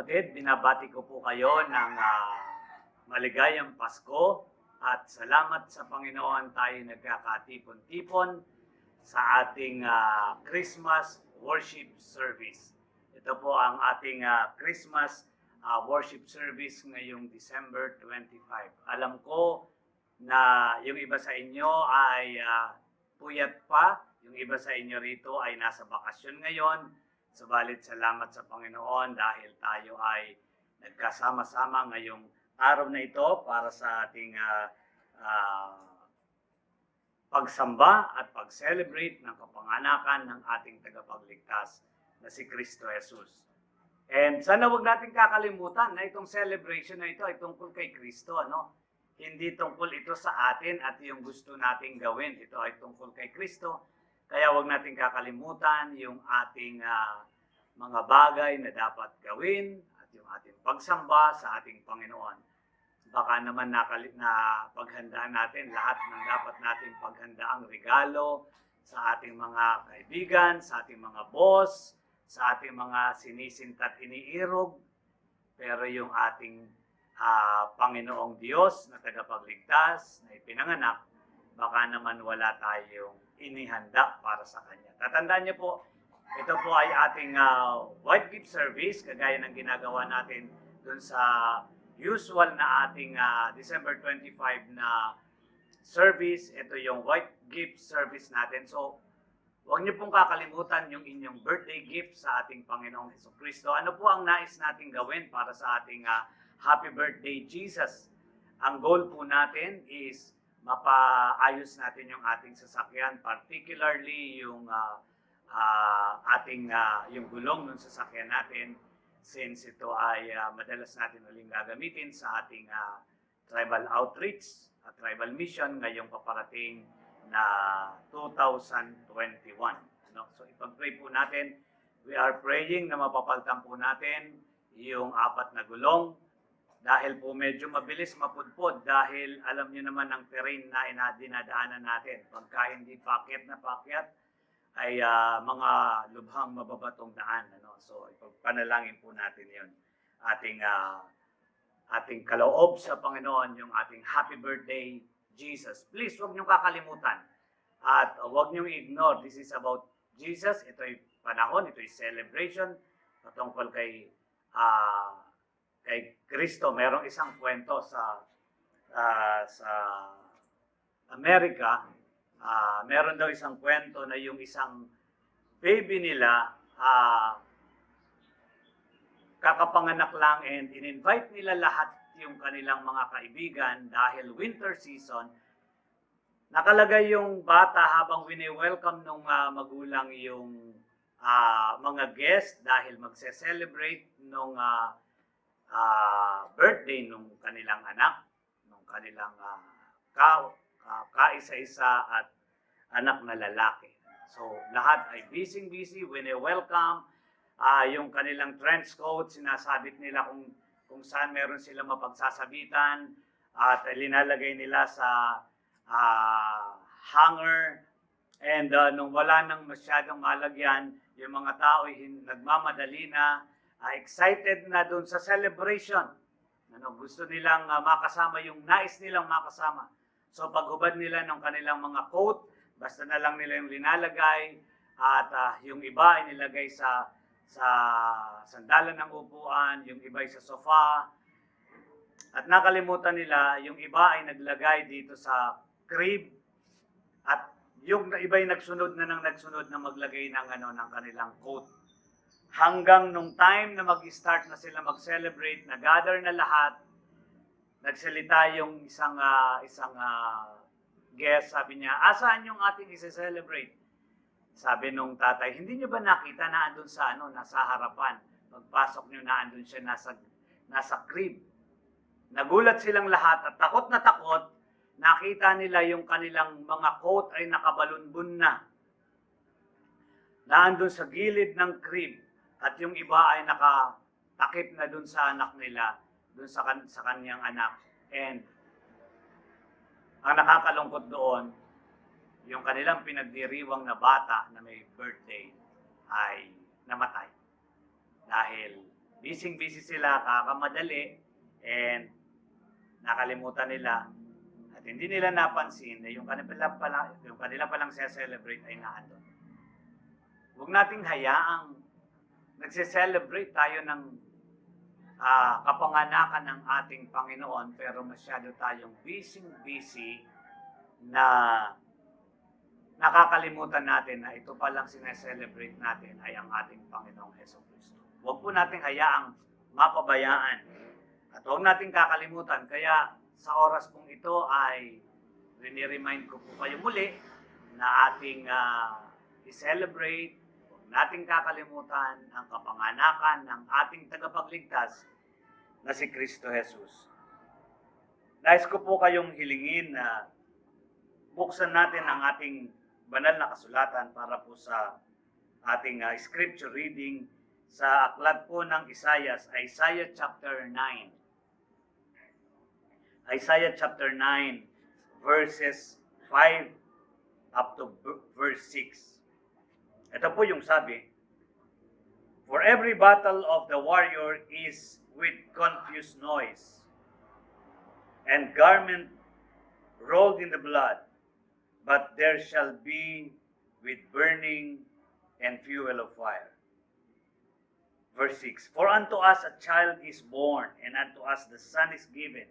kapatid, binabati ko po kayo ng maligayang Pasko at salamat sa Panginoon tayo nagkakatipon-tipon sa ating Christmas worship service. Ito po ang ating Christmas worship service ngayong December 25. Alam ko na yung iba sa inyo ay puyat pa, yung iba sa inyo rito ay nasa bakasyon ngayon. Subalit salamat sa Panginoon dahil tayo ay nagkasama-sama ngayong araw na ito para sa ating pagsamba at pag-celebrate ng kapanganakan ng ating tagapagligtas na si Kristo Jesus. And sana wag natin kakalimutan na itong celebration na ito ay tungkol kay Kristo, ano? Hindi tungkol ito sa atin at yung gusto nating gawin. Ito ay tungkol kay Kristo. Kaya wag natin kakalimutan yung ating mga bagay na dapat gawin at yung ating pagsamba sa ating Panginoon. Baka naman na paghandaan natin lahat ng dapat nating paghandaang regalo sa ating mga kaibigan, sa ating mga boss, sa ating mga sinisintat iniirog. Pero yung ating Panginoong Diyos na tagapagligtas, na ipinanganak, baka naman wala tayong inihanda para sa Kanya. Tatandaan niyo po, ito po ay ating white gift service, kagaya ng ginagawa natin dun sa usual na ating December 25 na service. Ito yung white gift service natin. So, huwag niyo pong kakalimutan yung inyong birthday gift sa ating Panginoong Jesucristo. Ano po ang nais nating gawin para sa ating Happy Birthday Jesus? Ang goal po natin is mapaayos natin yung ating sasakyan, particularly yung yung gulong ng sasakyan natin, since ito ay madalas natin uling gagamitin sa ating tribal outreach at tribal mission ngayong paparating na 2021. Ano? So ipag-pray po natin. We are praying na mapapaltan po natin yung 4 na gulong. Dahil po medyo mabilis mapudpod dahil alam niyo naman ang terrain na dinadaanan natin. Pagka hindi pakyat na pakyat ay mga lubhang mababatong daan. Ano? So ipagpanalangin po natin yun. Ating kaloob sa Panginoon, yung ating happy birthday Jesus. Please, huwag niyong kakalimutan. At huwag niyong ignore. This is about Jesus. Ito'y panahon, ito'y celebration patungkol kay Kristo. Merong isang kwento sa Amerika. Meron daw isang kwento na yung isang baby nila kakapanganak lang and in-invite nila lahat yung kanilang mga kaibigan dahil winter season. Nakalagay yung bata habang wini-welcome ng magulang yung mga guest dahil magse-celebrate nung birthday nung kanilang anak, nung kanilang kaisa-isa at anak na lalaki. So, lahat ay busy-busy, wini-welcome. Yung kanilang trench coat, sinasabit nila kung saan meron sila mapagsasabitan at linalagay nila sa hanger. And nung wala nang masyadong malagyan, yung mga tao nagmamadali na, excited na dun sa celebration. Gusto nilang makasama yung nais nilang makasama. So paghubad nila ng kanilang mga coat, basta na lang nila yung linalagay at yung iba ay nilagay sa sandalan ng upuan, yung iba ay sa sofa. At nakalimutan nila, yung iba ay naglagay dito sa crib at yung iba ay nagsunod na maglagay ng kanilang coat. Hanggang nung time na mag-start na sila mag-celebrate, nag-gather na lahat, nagsalita yung isang guest, sabi niya, asaan yung ating isa-celebrate? Sabi nung tatay, hindi niyo ba nakita na andun sa nasa harapan? Pagpasok niyo na andun siya nasa crib. Nagulat silang lahat at takot na takot, nakita nila yung kanilang mga coat ay nakabalunbun na. Naandun sa gilid ng crib. At yung iba ay nakatakip na dun sa anak nila, dun sa kanyang anak. And ang nakakalungkot doon, yung kanilang pinagdiriwang na bata na may birthday ay namatay. Dahil busy sila, kakamadali, and nakalimutan nila at hindi nila napansin na yung kanila palang celebrate ay naandun. Huwag nating hayaang nagse-celebrate tayo ng kapanganakan ng ating Panginoon pero masyado tayong busy na nakakalimutan natin na ito palang sineselebrate natin ay ang ating Panginoong Jesucristo. Huwag po nating hayaang mapabayaan at huwag nating kakalimutan. Kaya sa oras pong ito ay riniremind ko po kayo muli na ating i-celebrate. Huwag nating kakalimutan ang kapanganakan ng ating tagapagligtas na si Kristo Jesus. Nais ko po kayong hilingin na buksan natin ang ating banal na kasulatan para po sa ating scripture reading sa aklat po ng Isaiah chapter 9. Isaiah chapter 9, verses 5 up to verse 6. Ito po yung sabi, "For every battle of the warrior is with confused noise, and garment rolled in the blood, but there shall be with burning and fuel of fire." Verse 6, "For unto us a child is born, and unto us the son is given,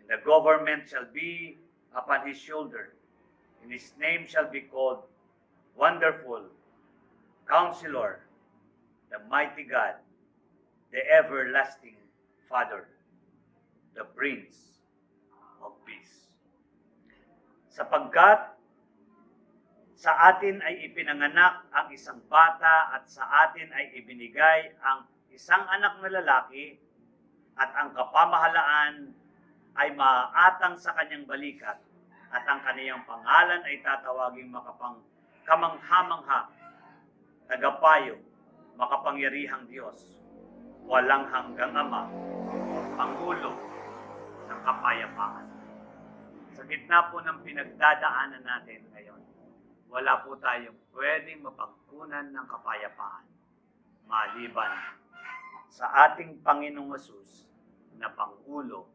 and the government shall be upon his shoulder, and his name shall be called Wonderful, Counselor, the Mighty God, the Everlasting Father, the Prince of Peace." Sapagkat sa atin ay ipinanganak ang isang bata at sa atin ay ibinigay ang isang anak na lalaki at ang kapamahalaan ay maaatang sa kanyang balikat at ang kaniyang pangalan ay tatawaging kamangha-mangha, tagapayo, makapangyarihang Diyos, walang hanggang Ama, Pangulo ng kapayapaan. Sa gitna po ng pinagdadaanan natin ngayon, wala po tayong pwedeng mapagkunan ng kapayapaan maliban sa ating Panginoong Hesus na Pangulo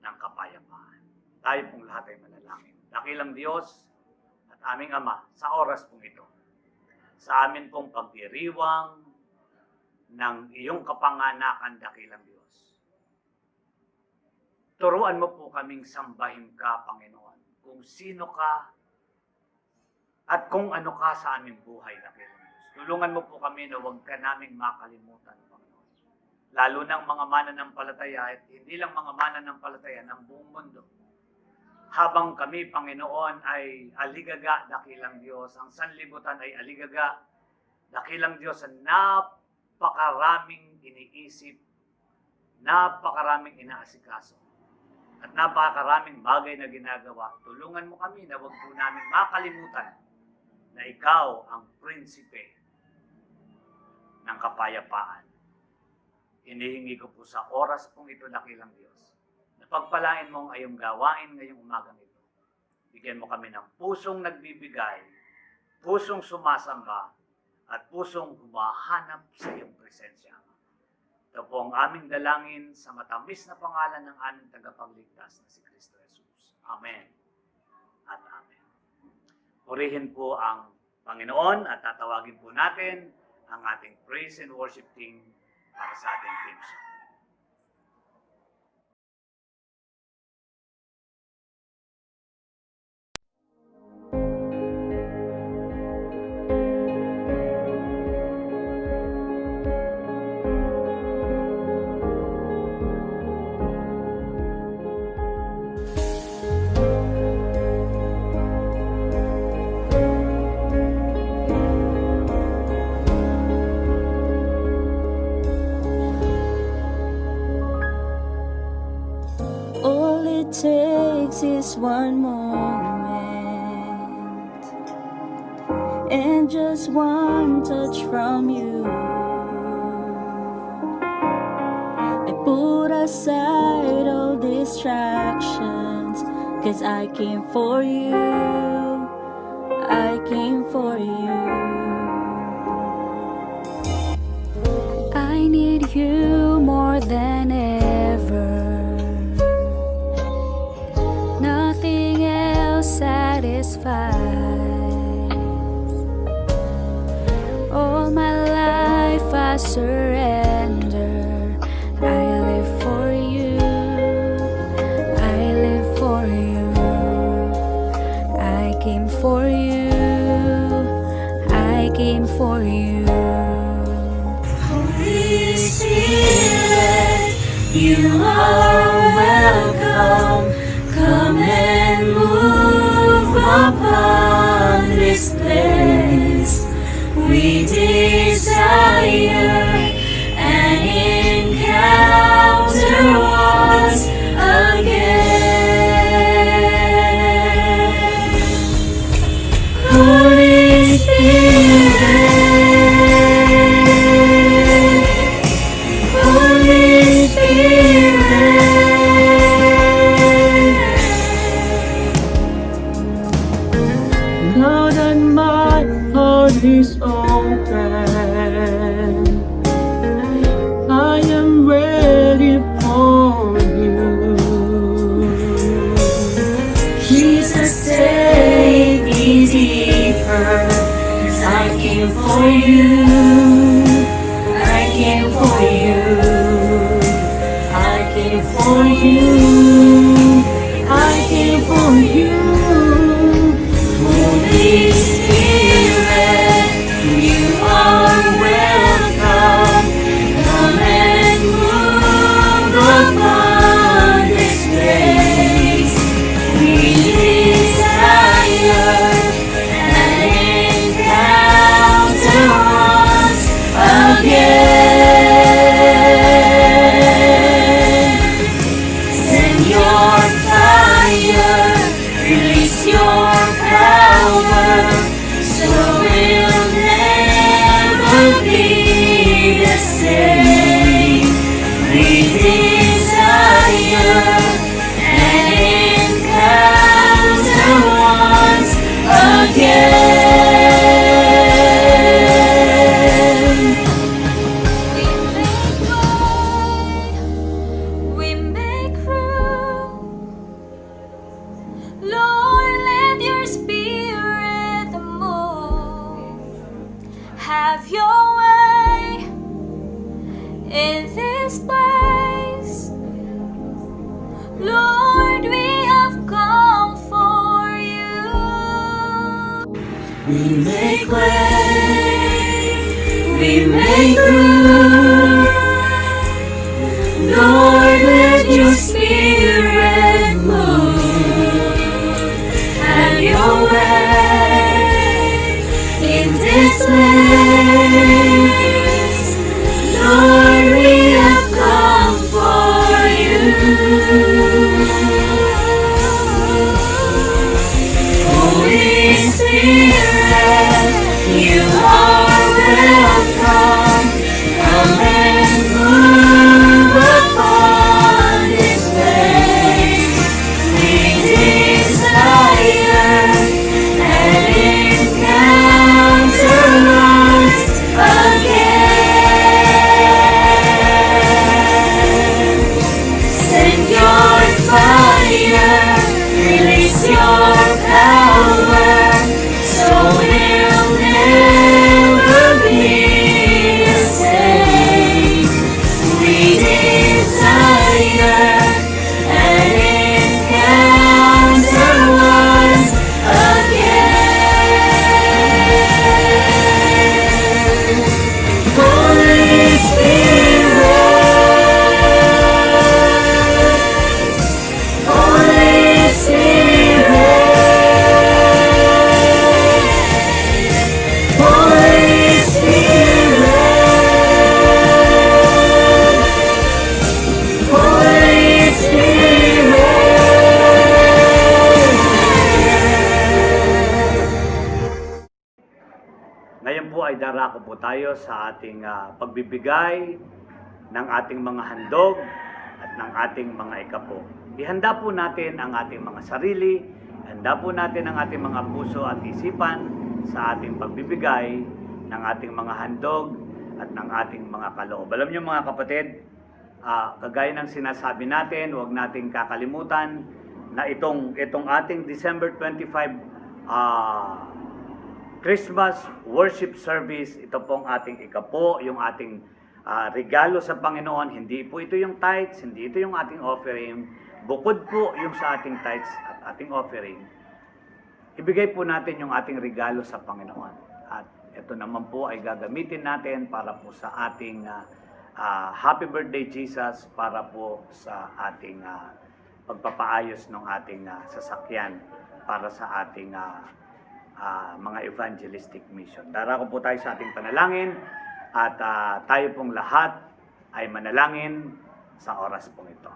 ng kapayapaan. Tayo pong lahat ay manalangin. Dakilang Diyos at aming Ama, sa oras pong ito, sa amin pong pagdiriwang ng iyong kapanganakan, dakilang Diyos, turuan mo po kaming sambahin ka, Panginoon, kung sino ka at kung ano ka sa aming buhay, dakilang Diyos. Tulungan mo po kami na huwag ka naming makalimutan, Panginoon. Lalo ng mga mananampalataya at hindi lang mga mananampalataya ng buong mundo. Habang kami, Panginoon, ay aligaga, dakilang Diyos, ang sanlibutan ay aligaga, dakilang Diyos, napakaraming iniisip, napakaraming inaasikaso, at napakaraming bagay na ginagawa. Tulungan mo kami na huwag po namin makalimutan na ikaw ang prinsipe ng kapayapaan. Hinihingi ko po sa oras pong ito, dakilang Diyos, na pagpalain mo ang iyong gawain ngayong umagang ito. Bigyan mo kami ng pusong nagbibigay, pusong sumasamba, at pusong humahanap sa iyong presensya. Ito po ang aming dalangin sa matamis na pangalan ng aming tagapagligtas na si Kristo Jesus. Amen at amen. Purihin po ang Panginoon at tatawagin po natin ang ating praise and worship team para sa ating team song. Takes is one moment and just one touch from you. I put aside all distractions, 'cause I came for you, I came for you. I need you more than ever. Nothing else satisfies. All my life I surrender. I live for you. I live for you. I came for you. I came for you. Holy Spirit, you are welcome. Come and move upon this place. We desire an encounter once again. Holy Spirit, Holy Spirit. Now that my heart is open, I am ready for you. Jesus, take me deeper, 'cause I came for you. I came for you. I came for you. I came for you. Holy Spirit, you are welcome. Come and move upon this place. We desire an encounter once again. Send your fire, release your power, so we'll never be the same. We desire an encounter once again. We make room. Lord, let your spirit move. Have your way in this place. Lord, we have come for you. We make way, we make room. Lord, let your spirit move. Have your way in this place. Lord, we have come for you. Holy Spirit, you are welcome. Come and move upon this place. We desire an encounter once again. Send your fire, release your power, so we'll never be the same. We desire an encounter once again. Holy Spirit, Holy Spirit, Holy Spirit, Holy Spirit. Ngayon po ay darako po tayo sa ating pagbibigay ng ating mga handog at ng ating mga ikapo. Ihanda po natin ang ating mga sarili, ihanda po natin ang ating mga puso at isipan sa ating pagbibigay ng ating mga handog at ng ating mga kaloob. Alam niyo mga kapatid, kagaya ng sinasabi natin, huwag nating kakalimutan na itong ating December 25 Christmas worship service, ito pong ating ikapo, yung ating regalo sa Panginoon. Hindi po ito yung tithes, hindi ito yung ating offering. Bukod po yung sa ating tithes at ating offering, ibigay po natin yung ating regalo sa Panginoon. At ito naman po ay gagamitin natin para po sa ating Happy Birthday Jesus, para po sa ating pagpapaayos ng ating sasakyan para sa ating mga evangelistic mission. Darako po tayo sa ating panalangin at tayo pong lahat ay manalangin sa oras pong ito.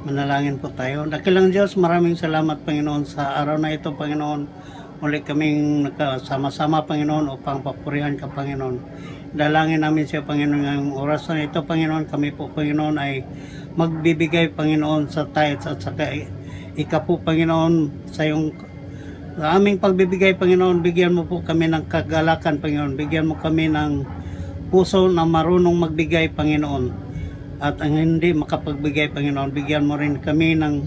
Manalangin po tayo. Dakilang Diyos, maraming salamat Panginoon sa araw na ito, Panginoon. Muli kaming nakasama-sama, Panginoon, upang papurihan ka, Panginoon. Dalangin namin siya, Panginoon, ngayong oras na ito, Panginoon. Kami po, Panginoon, ay magbibigay, Panginoon, sa tithes at sa ikapo, Panginoon, sa aming pagbibigay, Panginoon. Bigyan mo po kami ng kagalakan, Panginoon. Bigyan mo kami ng puso na marunong magbigay, Panginoon. At ang hindi makapagbigay, Panginoon, bigyan mo rin kami ng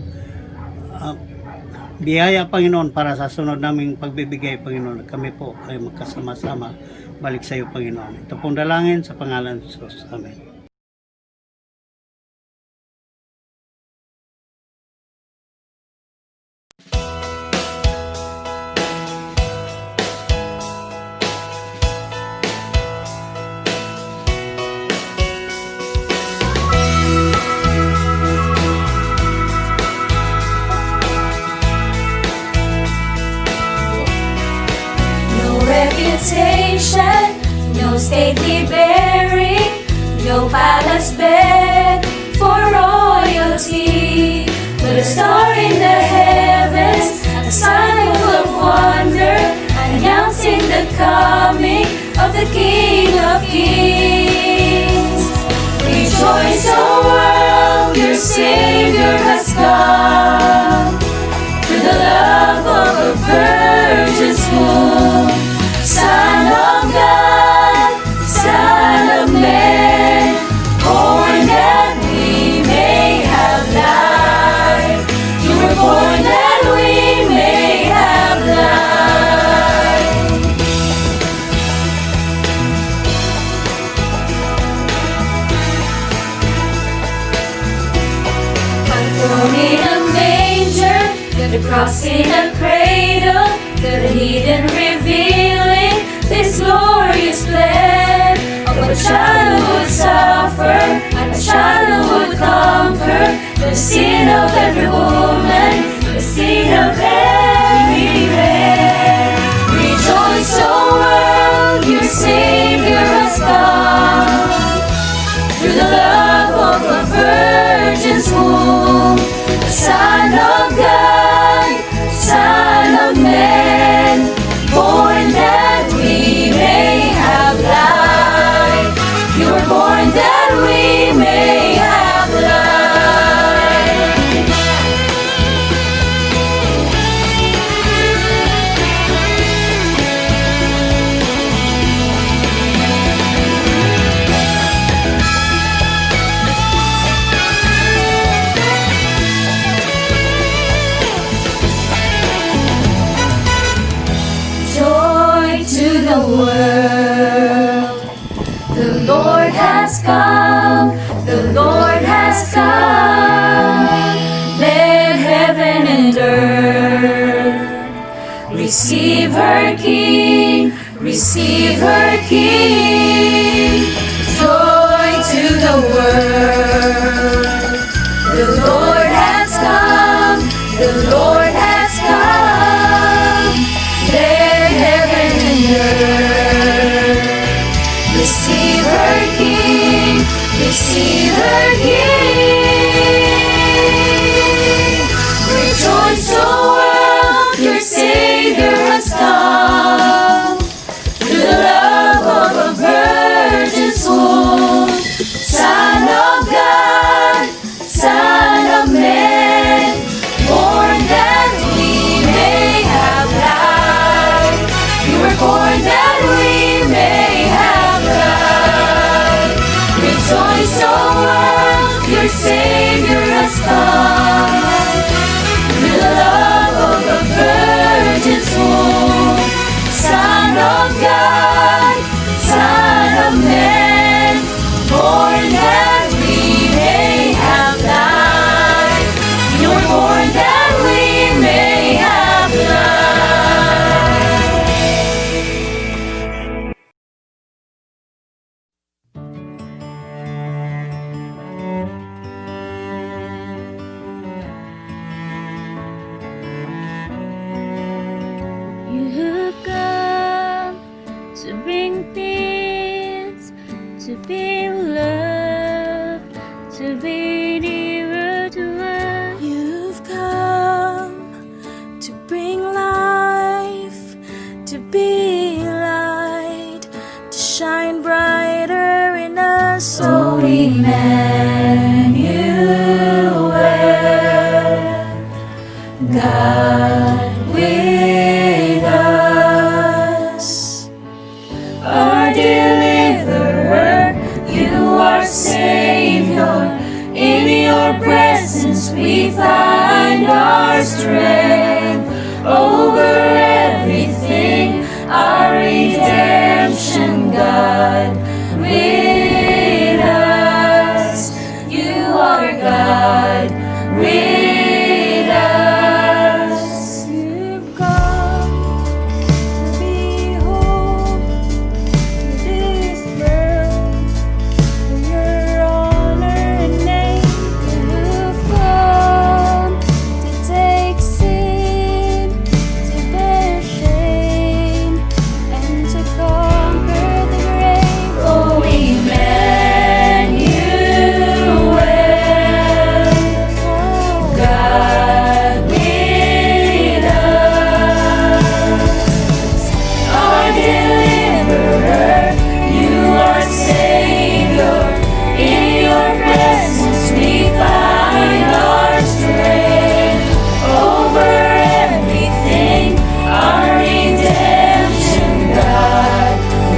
biyaya, Panginoon, para sa sunod naming pagbibigay, Panginoon. Kami po ay magkasama-sama balik sa iyo, Panginoon. Ito pong dalangin sa pangalan ni Jesus. Amen. No reputation, no stately bearing, no palace bed for royalty, but a star in the heavens, a sign full of wonder, announcing the coming of the King of Kings. Rejoice, O world, your Savior has come, through the love of a virgin's womb. Son of God, Son of Man, born that we may have life. You were born that we may have life. Born in a manger, the cross in a cradle, the hidden revealing this glorious plan of a child who would suffer and a child who would conquer the sin of every woman, the sin of every man. Rejoice, O world, your Savior has come, through the love of a virgin's womb. The Son of God, Son of Man, born that we may have life. You were born that we may have life. Joy to the world, the Lord has come, the Lord has come. Let heaven and earth receive her King, receive her King. Joy to the world, the Lord has come, the Lord has come. Let heaven and earth receive her King, receive her King. Rejoice, O world, your Savior has come, through the love of a virgin's womb. Son of God, Son of Man, born that God with us. Our deliverer, you are Savior. In your presence we find our strength. Over everything, our redemption, God with us. You are God with us. You've come to be hope to this world. For your honor and name, you've come to take sin, to bear shame, and to conquer the grave. Oh, Emmanuel, God with us. Our deliverer, you are Savior. In your presence we find our strength. Over everything, our redemption, God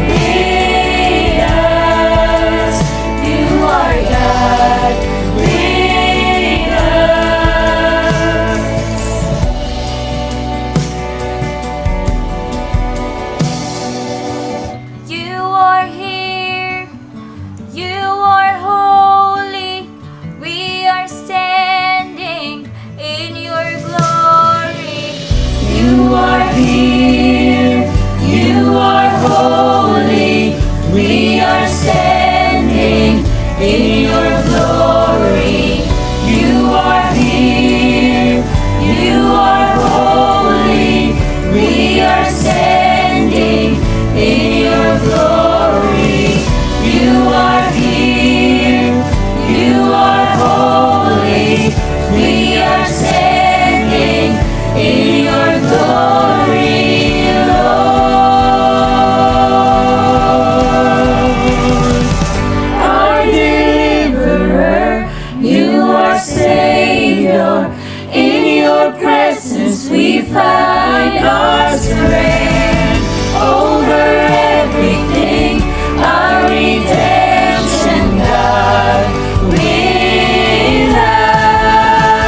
with us. You are God with us. You are here. You are holy. We are standing in your glory. You are here. You are holy. We are standing in your glory. You are here. You are holy. We are standing in your glory. You are here. You are holy. We are standing in your glory, Lord. Our deliverer, you are Savior. In your presence we find our strength. Over everything, our redemption, God with us.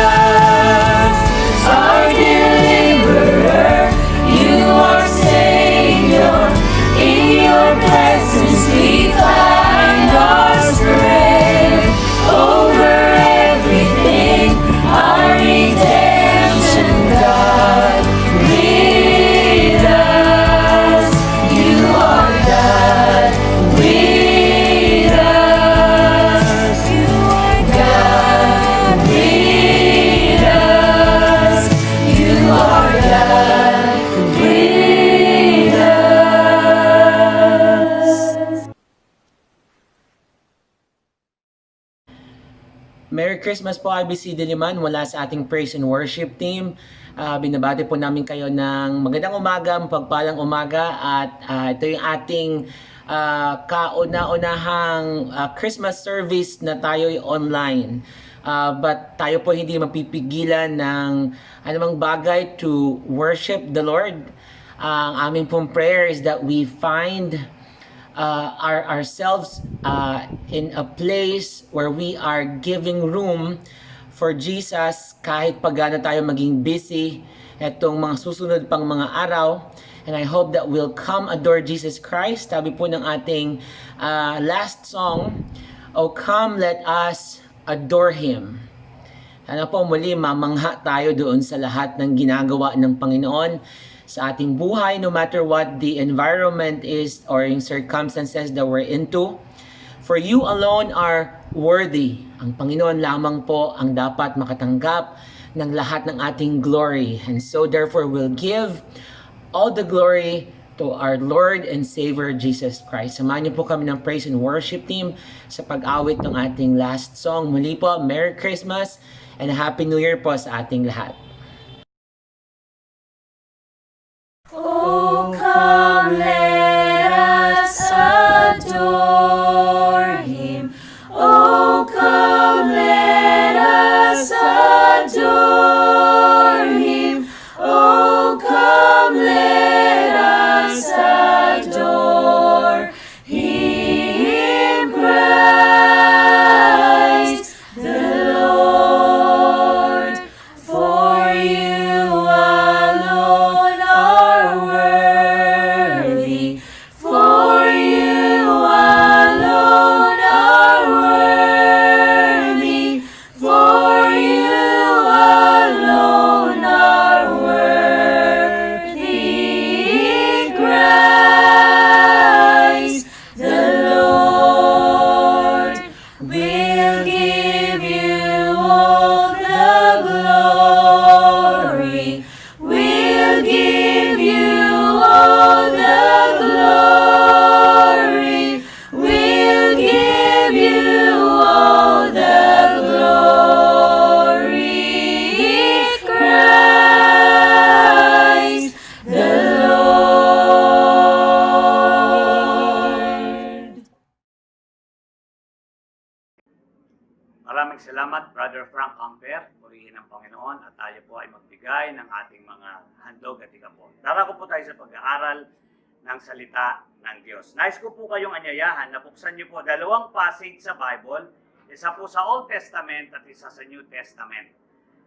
Our deliverer, you are Savior. In your presence we find our strength. Over everything, our redemption, God with us. You are God with us. You are God with us. You are God with us. Merry Christmas po, IBC Diliman, mula sa ating Praise and Worship team. Binabati po namin kayo ng magandang umaga, mapagpalang umaga, at ito yung ating kauna-unahang Christmas service na tayo'y online. But tayo po hindi mapipigilan ng anumang bagay to worship the Lord. Ang aming pong prayer is that we find ourselves in a place where we are giving room for Jesus kahit pagana tayo maging busy etong mga susunod pang mga araw. And I hope that we'll come adore Jesus Christ. Sabi po ng ating last song, "Oh come let us adore Him." Sana po muli mamangha tayo doon sa lahat ng ginagawa ng Panginoon sa ating buhay, no matter what the environment is or yung circumstances that we're into. For you alone are worthy. Ang Panginoon lamang po ang dapat makatanggap ng lahat ng ating glory. And so therefore we'll give all the glory to our Lord and Savior Jesus Christ. Samahan niyo po kami ng praise and worship team sa pag-awit ng ating last song. Muli po, Merry Christmas and Happy New Year po sa ating lahat. Oh, come, let us adore Him. Oh, come, let us adore Him. We'll give you all the glory. We'll give you all the glory. Christ the Lord. Maraming salamat, Brother Frank Amper. Purihin ang Panginoon at tayo po ay magbigay ng ating mga handog at ikapon. Darako po tayo sa pag-aaral ng salita ng Diyos. Nais ko po kayong anyayahan na buksan niyo po dalawang passage sa Bible. Isa po sa Old Testament at isa sa New Testament.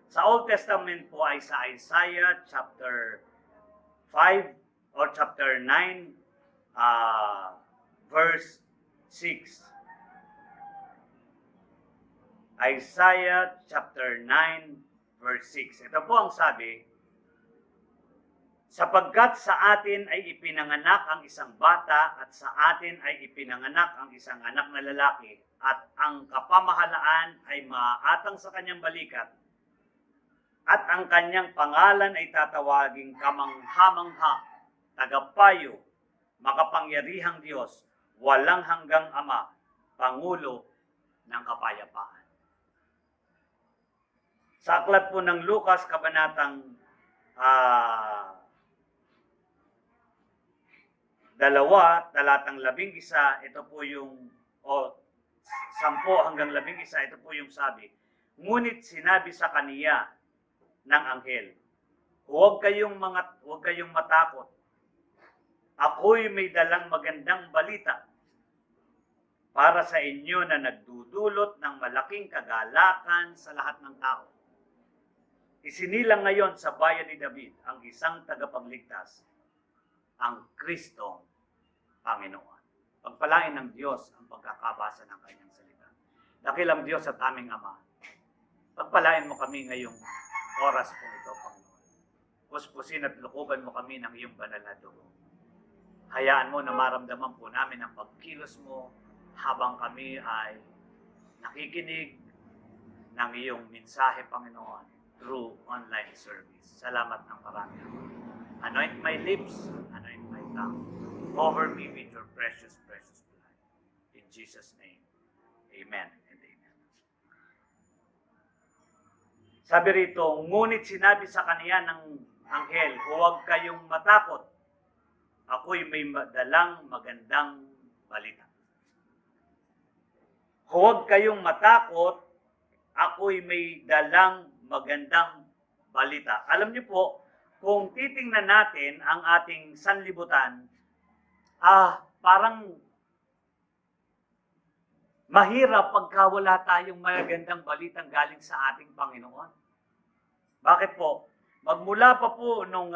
Sa Old Testament po ay sa Isaiah chapter 5 or chapter 9 verse 6. Isaiah chapter 9 verse 6. Ito po ang sabi, sapagkat sa atin ay ipinanganak ang isang bata at sa atin ay ipinanganak ang isang anak na lalaki at ang kapamahalaan ay maaatang sa kanyang balikat at ang kanyang pangalan ay tatawaging kamangha-mangha, tagapayo, makapangyarihang Diyos, walang hanggang Ama, Pangulo ng kapayapaan. Sa aklat po ng Lucas, kabanatang 2, talatang 11, ito po yung, 10 hanggang 11, ito po yung sabi. Ngunit sinabi sa kaniya ng anghel, huwag kayong matakot. Ako'y may dalang magandang balita para sa inyo na nagdudulot ng malaking kagalakan sa lahat ng tao. Isinilang ngayon sa bayan ni David ang isang tagapagligtas, ang Kristong Panginoon. Pagpalain ng Diyos ang pagkakabasa ng kanyang salita. Dakilang Diyos at aming Ama, pagpalain mo kami ngayong oras po ito, Panginoon. Puspusin at lukuban mo kami ng iyong banal na dugo. Hayaan mo na maramdaman po namin ang pagkilos mo habang kami ay nakikinig ng iyong mensahe, Panginoon, through online service. Salamat ng marami. Anoint my lips, anoint my tongue. Cover me with your precious, precious blood. In Jesus' name, amen and amen. Sabi rito, ngunit sinabi sa kaniya ng anghel, huwag kayong matakot. Ako'y may dalang magandang balita. Huwag kayong matakot, ako'y may dalang magandang balita. Alam niyo po, kung titingnan natin ang ating sanlibutan, parang mahirap pagka wala tayong magandang balitang galing sa ating Panginoon. Bakit po? Magmula pa po nung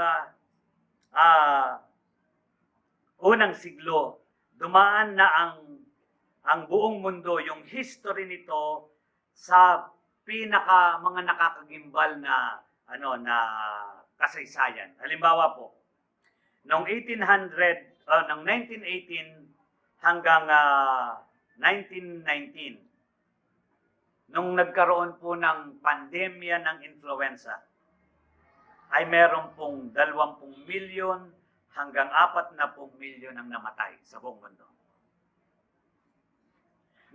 unang siglo, dumaan na ang buong mundo, yung history nito sa mga nakakagimbal na kasaysayan. Halimbawa po, noong 1918 hanggang 1919, nung nagkaroon po ng pandemya ng influenza, ay meron pong 20 milyon hanggang 40 milyon ang namatay sa buong mundo.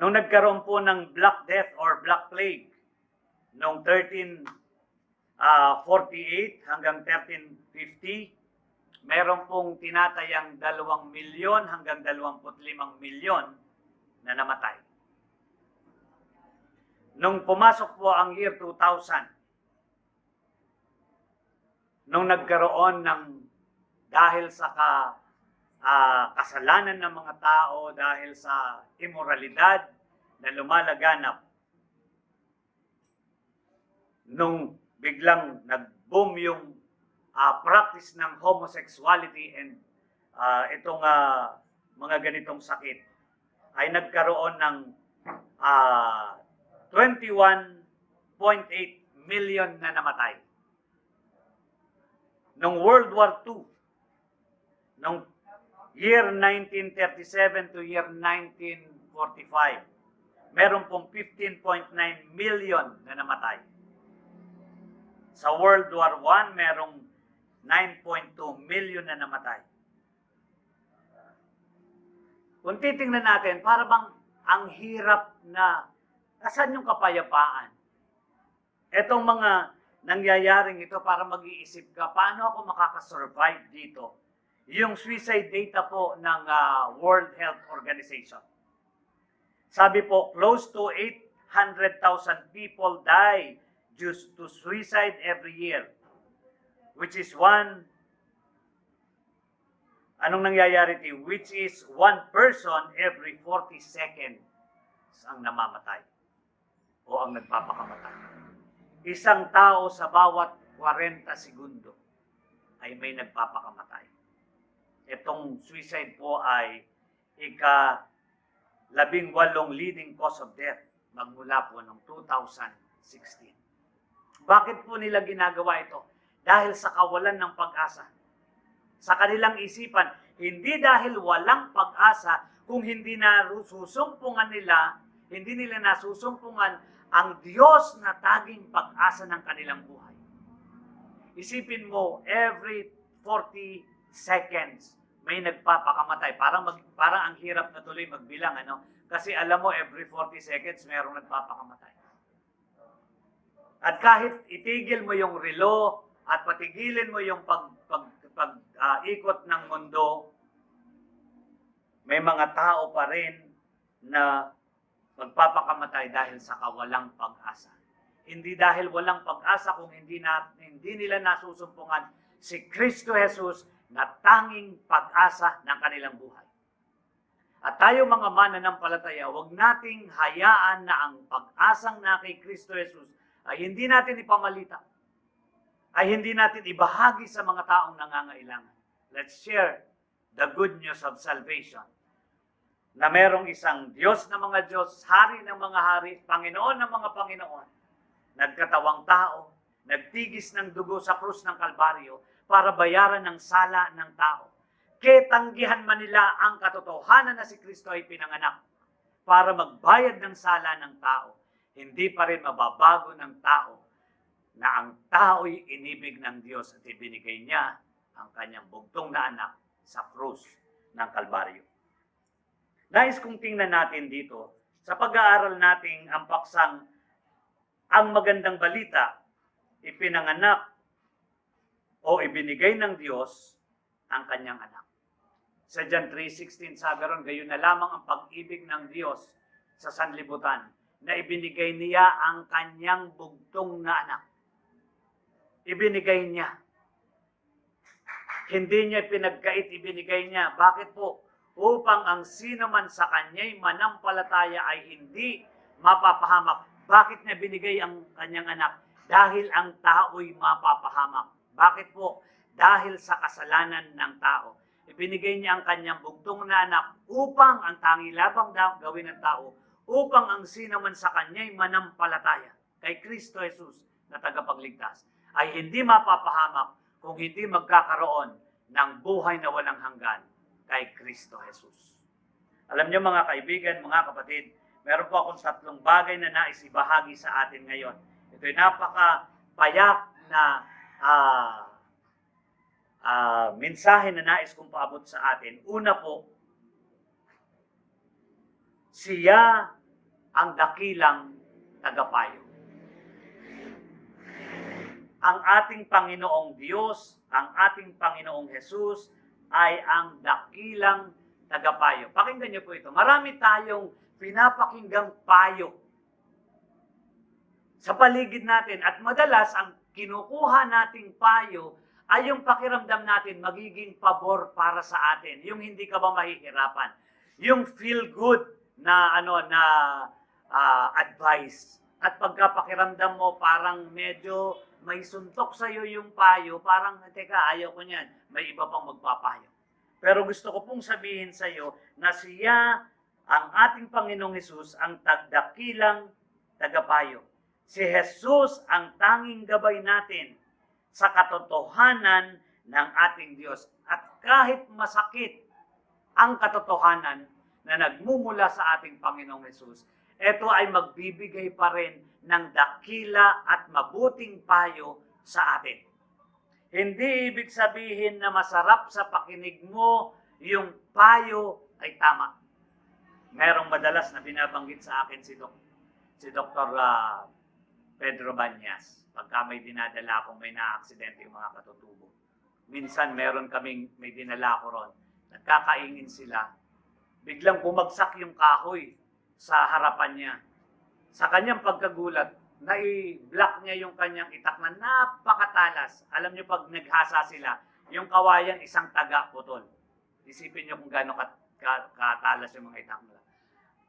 Nung nagkaroon po ng Black Death or Black Plague, noong 1348 hanggang 1350, meron pong tinatayang 2 milyon hanggang 25 milyon na namatay. Nung pumasok po ang year 2000, nung nagkaroon ng dahil sa kasalanan ng mga tao, dahil sa immoralidad na lumalaganap, nung biglang nag-boom yung practice ng homosexuality and itong mga ganitong sakit, ay nagkaroon ng 21.8 million na namatay. Noong World War II, noong year 1937 to year 1945, meron pong 15.9 million na namatay. Sa World War I, merong 9.2 million na namatay. Kung titingnan natin, para bang ang hirap na, asan yung kapayapaan? Etong mga nangyayaring ito, para mag-iisip ka, paano ako makakasurvive dito? Yung suicide data po ng World Health Organization. Sabi po, close to 800,000 people die due to suicide every year. Which is anong nangyayari dito? Which is one person every 40 seconds ang namamatay o ang nagpapakamatay. Isang tao sa bawat 40 segundo ay may nagpapakamatay. Itong suicide po ay ika-18 leading cause of death magmula po noong 2016. Bakit po nila ginagawa ito? Dahil sa kawalan ng pag-asa. Sa kanilang isipan, hindi dahil walang pag-asa, kung hindi nila nasusumpungan ang Diyos na taging pag-asa ng kanilang buhay. Isipin mo, every 40 seconds, may nagpapakamatay. Parang ang hirap na tuloy magbilang, ano? Kasi alam mo, every 40 seconds, mayroong nagpapakamatay. At kahit itigil mo yung relo, at patigilin mo yung ikot ng mundo, may mga tao pa rin na magpapakamatay dahil sa kawalang pag-asa. Hindi dahil walang pag-asa kung hindi nila nasusumpungan si Kristo Jesus na tanging pag-asa ng kanilang buhay. At tayo mga mananampalataya, huwag nating hayaan na ang pag-asang na kay Kristo Jesus ay hindi natin ipamalita, ay hindi natin ibahagi sa mga taong nangangailangan. Let's share the good news of salvation. Na merong isang Diyos na mga Diyos, Hari ng mga hari, Panginoon ng mga Panginoon, nagkatawang tao, nagtigis ng dugo sa krus ng Kalbaryo para bayaran ng sala ng tao. Ketanggihan man nila ang katotohanan na si Kristo ay pinanganak para magbayad ng sala ng tao. Hindi pa rin mababago ng tao na ang tao'y inibig ng Diyos at ibinigay niya ang kanyang bugtong na anak sa krus ng Kalbaryo. Nais kong tingnan natin dito sa pag-aaral nating ang paksang ang magandang balita, ipinanganak o ibinigay ng Diyos ang kanyang anak. Sa John 3:16 sabi ron, gayon na lamang ang pag-ibig ng Diyos sa sanlibutan na ibinigay niya ang kanyang bugtong na anak. Ibinigay niya. Hindi niya pinagkait, ibinigay niya. Bakit po? Upang ang sino man sa kanya'y manampalataya ay hindi mapapahamak. Bakit niya binigay ang kanyang anak? Dahil ang tao'y mapapahamak. Bakit po? Dahil sa kasalanan ng tao. Ibinigay niya ang kanyang bugtong na anak upang ang tangi labang gawin ng tao, upang ang sino man sa kanya'y manampalataya kay Kristo Jesus na tagapagligtas ay hindi mapapahamak kung hindi magkakaroon ng buhay na walang hanggan kay Kristo Jesus. Alam niyo mga kaibigan, mga kapatid, meron po akong 3 bagay na nais ibahagi sa atin ngayon. Ito'y napakapayak na mensahe na nais kong paabot sa atin. Una po, siya ang dakilang tagapayo. Ang ating Panginoong Diyos, ang ating Panginoong Jesus ay ang dakilang tagapayo. Pakinggan niyo po ito. Marami tayong pinapakinggang payo sa paligid natin at madalas ang kinukuha nating payo ay yung pakiramdam natin magiging pabor para sa atin. Yung hindi ka ba mahihirapan. Yung feel good na advice. At pagkapakiramdam mo parang medyo may suntok sa iyo yung payo, parang teka, ayaw ko niyan. May iba pang magpapayo. Pero gusto ko pong sabihin sa iyo na siya ang ating Panginoong Hesus ang dakilang tagapayo. Si Jesus ang tanging gabay natin sa katotohanan ng ating Diyos. At kahit masakit ang katotohanan na nagmumula sa ating Panginoong Hesus, ito ay magbibigay pa rin ng dakila at mabuting payo sa atin. Hindi ibig sabihin na masarap sa pakinig mo yung payo ay tama. Merong madalas na binabanggit sa akin si Dr. Pedro Banyas. Pagka may dinadala akong may na-aksidente yung mga katutubo. Minsan may dinala ko ron. Nagkakaingin sila. Biglang bumagsak yung kahoy sa harapan niya. Sa kanyang pagkagulat, nai-block niya yung kanyang itak na napakatalas. Alam niyo pag naghasa sila, yung kawayan isang taga putol. Isipin niyo kung gaano katalas yung mga itak nila.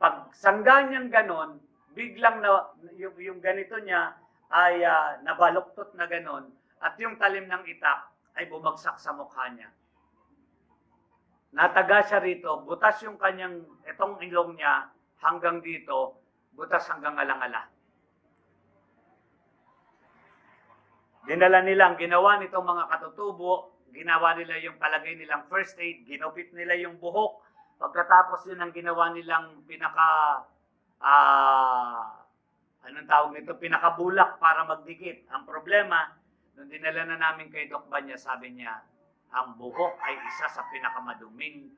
Pag sangga niyang ganon, biglang yung ganito niya ay nabaluktot na ganon at yung talim ng itak ay bumagsak sa mukha niya. Nataga siya rito, butas yung itong ilong niya hanggang dito, butas hanggang alangala. Dinala nila, ang ginawa nitong mga katutubo, ginawa nila yung palagay nilang first aid, ginupit nila yung buhok. Pagkatapos yun ang ginawa nilang pinakabulak para magdikit. Ang problema, nung dinala na namin kay Doc Banya, sabi niya, ang buhok ay isa sa pinakamaduming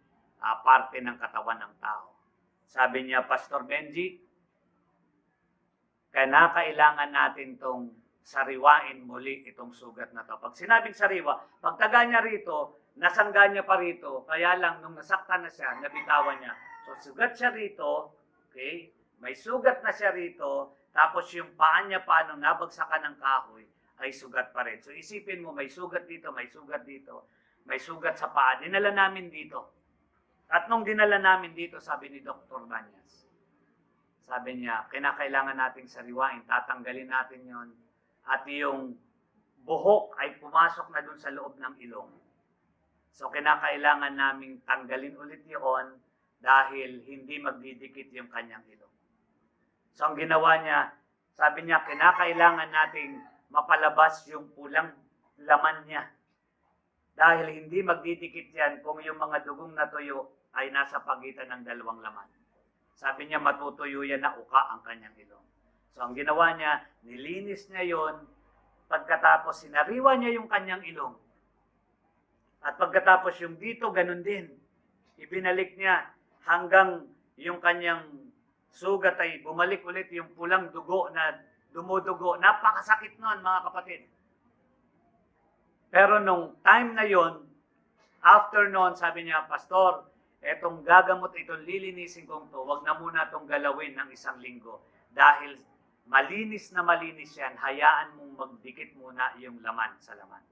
parte ng katawan ng tao. Sabi niya, Pastor Benji, kailangan natin tong sariwain muli itong sugat na to. Pag sinabing sariwa, pagtaga niya rito, nasangga niya pa rito, kaya lang nung nasaktan na siya, nabitawan niya. So sugat siya rito, okay? May sugat na siya rito, tapos yung paa niya pa nung nabagsakan ng kahoy, ay sugat pa rin. So isipin mo, may sugat dito, may sugat dito, may sugat sa paa. Dinala namin dito. At nung dinala namin dito, sabi ni Dr. Banyas, sabi niya, kinakailangan nating sariwain, tatanggalin natin yon at yung buhok ay pumasok na dun sa loob ng ilong. So kinakailangan naming tanggalin ulit yun dahil hindi magdidikit yung kanyang ilong. So ang ginawa niya, sabi niya, kinakailangan nating mapalabas yung pulang laman niya. Dahil hindi magdidikit yan kung yung mga dugong natuyo ay nasa pagitan ng dalawang laman. Sabi niya, matutuyo yan na uka ang kanyang ilong. So ang ginawa niya, nilinis niya yon. Pagkatapos sinariwa niya yung kanyang ilong. At pagkatapos yung dito, ganun din. Ibinalik niya hanggang yung kanyang sugat ay bumalik ulit yung pulang dugo na dumudugo. Napakasakit nun, mga kapatid. Pero nung time na yon, after noon, sabi niya, Pastor, etong gagamot, itong lilinisin kong to, wag na muna itong galawin ng 1 linggo. Dahil malinis na malinis yan, hayaan mong magdikit muna yung laman sa laman.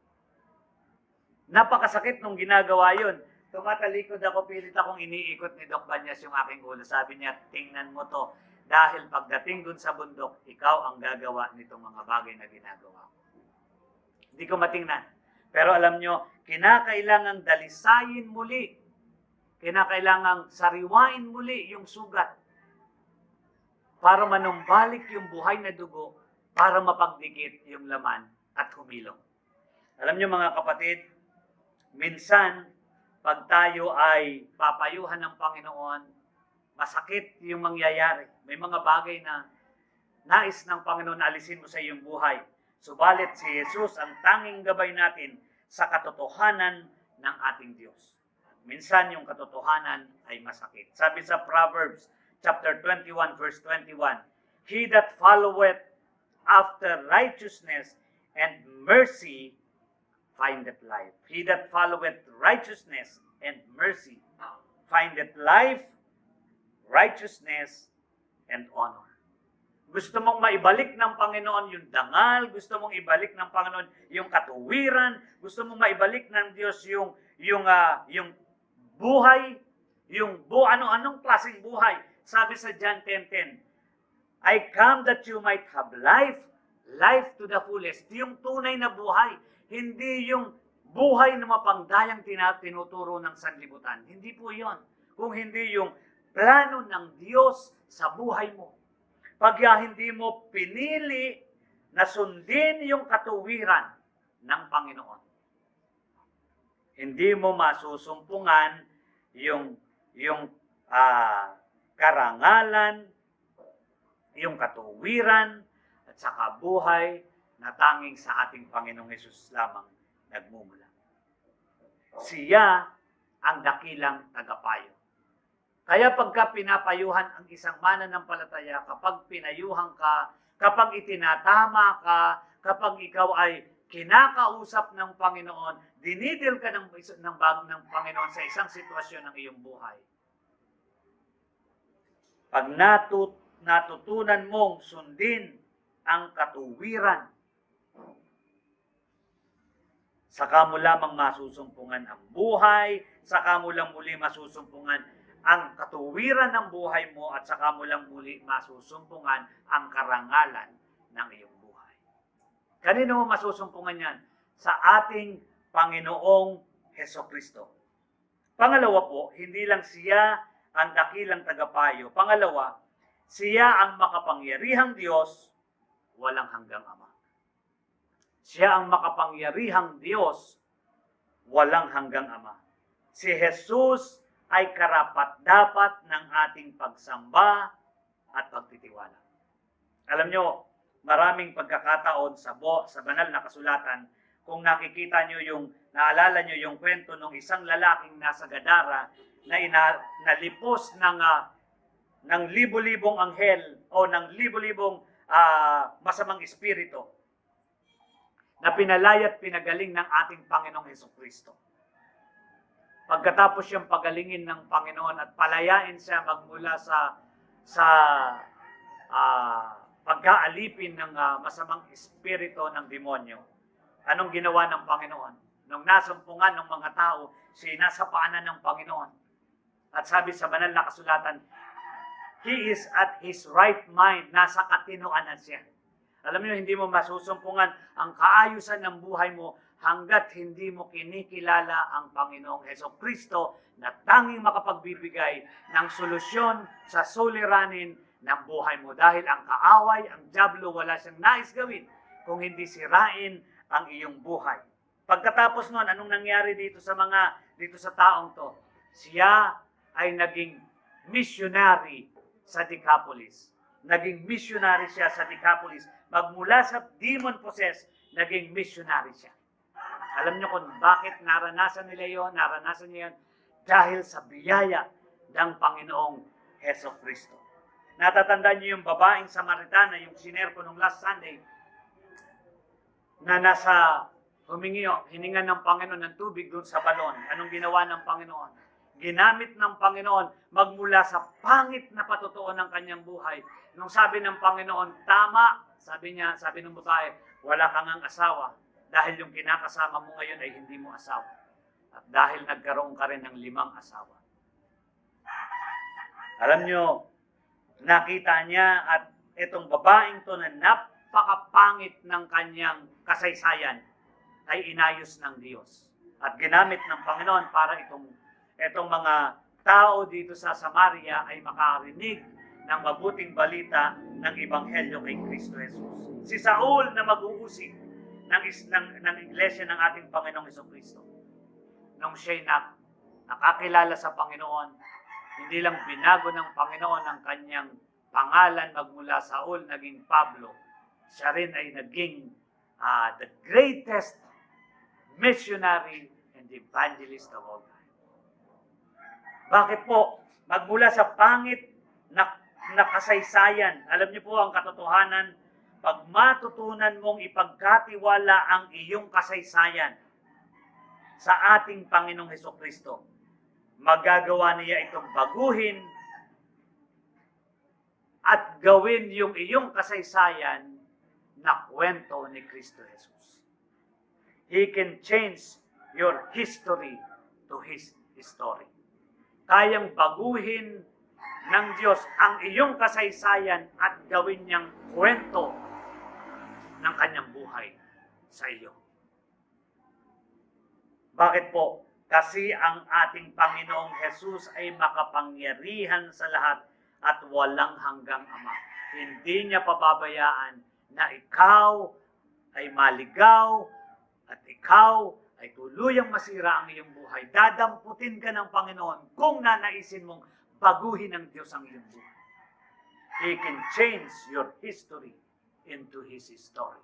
Napakasakit nung ginagawa yun. Tumatalikod ako, pilit akong iniikot ni Doc Banyas yung aking ulo. Sabi niya, tingnan mo to. Dahil pagdating dun sa bundok, ikaw ang gagawa nitong mga bagay na ginagawa ko. Hindi ko matingnan. Pero alam nyo, kinakailangang dalisayin muli. Kinakailangang sariwain muli yung sugat para manumbalik yung buhay na dugo, para mapagdikit yung laman at humilong. Alam niyo mga kapatid, minsan, pag tayo ay papayuhan ng Panginoon, masakit yung mangyayari. May mga bagay na nais ng Panginoon na alisin mo sa iyong buhay. Subalit si Jesus ang tanging gabay natin sa katotohanan ng ating Diyos. Minsan yung katotohanan ay masakit. Sabi sa Proverbs, chapter 21, verse 21, He that followeth after righteousness and mercy findeth life. He that followeth righteousness and mercy findeth life, righteousness, and honor. Gusto mong maibalik ng Panginoon yung dangal, gusto mong ibalik ng Panginoon yung katuwiran, gusto mong maibalik ng Diyos yung buhay, anong klaseng buhay. Sabi sa John 10:10, I come that you might have life, life to the fullest. Yung tunay na buhay, hindi yung buhay na mapanggayang tinuturo ng sanlibutan. Hindi po yon. Kung hindi yung plano ng Diyos sa buhay mo. Pag hindi mo pinili na sundin yung katuwiran ng Panginoon, hindi mo masusumpungan yung karangalan, yung katuwiran, at saka buhay na tanging sa ating Panginoong Hesus lamang nagmumula. Siya ang dakilang tagapayo. Kaya pagka pinapayuhan ang isang mananampalataya, kapag pinayuhan ka, kapag itinatama ka, kapag ikaw ay kinakausap ng Panginoon, dinidil ka ng Panginoon sa isang sitwasyon ng iyong buhay. Pag natutunan mong sundin ang katuwiran, saka mo lamang masusumpungan ang buhay, saka mo lang muli masusumpungan ang katuwiran ng buhay mo, at saka mo lang muli masusumpungan ang karangalan ng iyong buhay. Kanino mo masusumpungan yan? Sa ating Panginoong Hesukristo. Pangalawa po, hindi lang siya ang dakilang tagapayo. Pangalawa, siya ang makapangyarihang Diyos, walang hanggang Ama. Siya ang makapangyarihang Diyos, walang hanggang Ama. Si Jesus ay karapat-dapat ng ating pagsamba at pagtitiwala. Alam nyo, maraming pagkakataon sa banal na kasulatan, kung nakikita nyo naalala nyo yung kwento ng isang lalaking nasa Gadara na nalipos ng libo-libong anghel o ng libo-libong masamang espiritu na pinalaya at pinagaling ng ating Panginoong Hesukristo. Pagkatapos siyang pagalingin ng Panginoon at palayain siya magmula sa pagkaalipin ng masamang espiritu ng demonyo, anong ginawa ng Panginoon? Nung nasumpungan ng mga tao, sinasapaanan ng Panginoon. At sabi sa banal na kasulatan, he is at his right mind, nasa katinoan na siya. Alam niyo, hindi mo masusumpungan ang kaayusan ng buhay mo hanggat hindi mo kinikilala ang Panginoong Hesukristo na tanging makapagbibigay ng solusyon sa suliranin ng buhay mo. Dahil ang kaaway, ang dyablo, wala siyang nais gawin kung hindi sirain ang iyong buhay. Pagkatapos nun, anong nangyari dito sa taong to? Siya ay naging missionary sa Decapolis. Naging missionary siya sa Decapolis. Magmula sa demon-possessed, naging missionary siya. Alam niyo kung bakit naranasan niya yon? Dahil sa biyaya ng Panginoong Hesukristo. Natatandaan niyo yung babaeng Samaritana, yung sinare ko nung last Sunday, na hiningan ng Panginoon ng tubig doon sa balon. Anong ginawa ng Panginoon? Ginamit ng Panginoon magmula sa pangit na patutuo ng kanyang buhay. Nung sabi ng Panginoon, tama, sabi ng babae, wala kang ang asawa. Dahil yung kinakasama mo ngayon ay hindi mo asawa. At dahil nagkaroon ka rin ng 5 asawa. Alam nyo, nakita niya at itong babaeng to na napakapangit ng kanyang kasaysayan ay inayos ng Diyos. At ginamit ng Panginoon para itong mga tao dito sa Samaria ay makarinig ng mabuting balita ng Ebanghelyo kay Kristo Jesus. Si Saul na mag-uusig ng iglesia ng ating Panginoong Hesukristo. Nung siya'y nakakilala sa Panginoon, hindi lang binago ng Panginoon ang kanyang pangalan magmula Saul, naging Pablo. Siya rin ay naging the greatest missionary and evangelist of all time. Bakit po? Magmula sa pangit na kasaysayan, alam niyo po ang katotohanan, pag matutunan mong ipagkatiwala ang iyong kasaysayan sa ating Panginoong Hesukristo, magagawa niya itong baguhin at gawin yung iyong kasaysayan na kwento ni Kristo Jesus. He can change your history to His story. Kayang baguhin ng Diyos ang iyong kasaysayan at gawin niyang kwento ng kanyang buhay sa iyo. Bakit po? Kasi ang ating Panginoong Jesus ay makapangyarihan sa lahat at walang hanggang Ama. Hindi niya pababayaan na ikaw ay maligaw at ikaw ay tuluyang masira ang iyong buhay. Dadamputin ka ng Panginoon kung nanaisin mong baguhin ng Diyos ang iyong buhay. He can change your history into His story.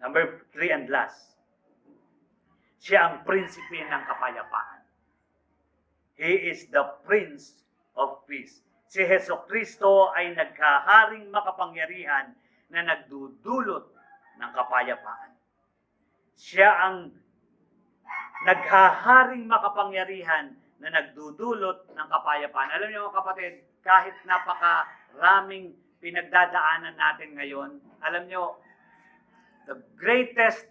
Number 3 and last. Siya ang prinsipe ng kapayapaan. He is the Prince of Peace. Si Heso Kristo ay naghaharing makapangyarihan na nagdudulot ng kapayapaan. Siya ang naghaharing makapangyarihan na nagdudulot ng kapayapaan. Alam niyo mga kapatid, kahit napakaraming pinagdadaanan natin ngayon, alam niyo, the greatest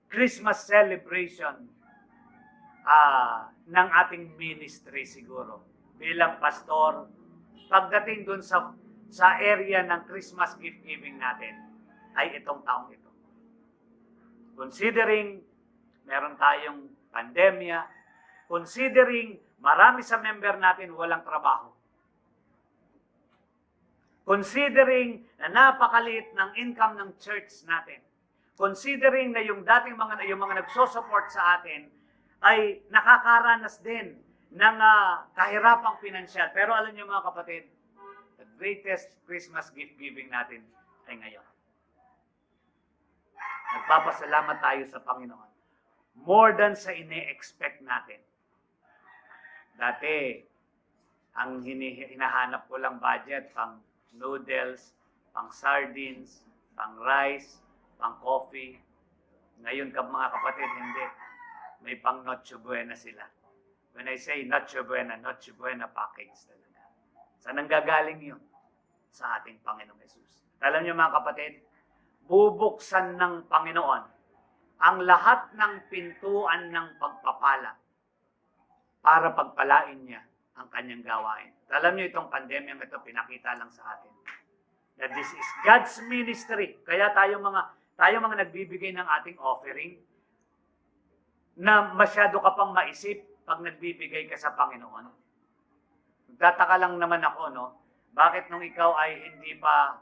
Christmas celebration ng ating ministry siguro bilang pastor, pagdating dun sa area ng Christmas gift giving natin, ay itong taong ito. Considering meron tayong pandemya, considering marami sa member natin walang trabaho, considering na napakaliit ng income ng church natin, considering na yung dating mga nagso-support sa atin ay nakakaranas din ng kahirapang pinansyal. Pero alam niyo mga kapatid, the greatest Christmas gift giving natin ay ngayon. Nagpapasalamat tayo sa Panginoon. More than sa ine-expect natin. Dati, ang hinahanap ko lang budget, pang noodles, pang sardines, pang rice, pang coffee. Ngayon mga kapatid, hindi. May pang Noche Buena sila. When I say Noche Buena package talaga. Saan nanggagaling yun? Sa ating Panginoong Jesus. Alam niyo mga kapatid, bubuksan ng Panginoon ang lahat ng pintuan ng pagpapala para pagpalain niya ang kanyang gawain. Alam niyo itong pandemya ito, pinakita lang sa atin that this is God's ministry. Kaya tayo mga nagbibigay ng ating offering na masyado ka pang maisip pag nagbibigay ka sa Panginoon. Nagtataka lang naman ako, no? Bakit nung ikaw ay hindi pa,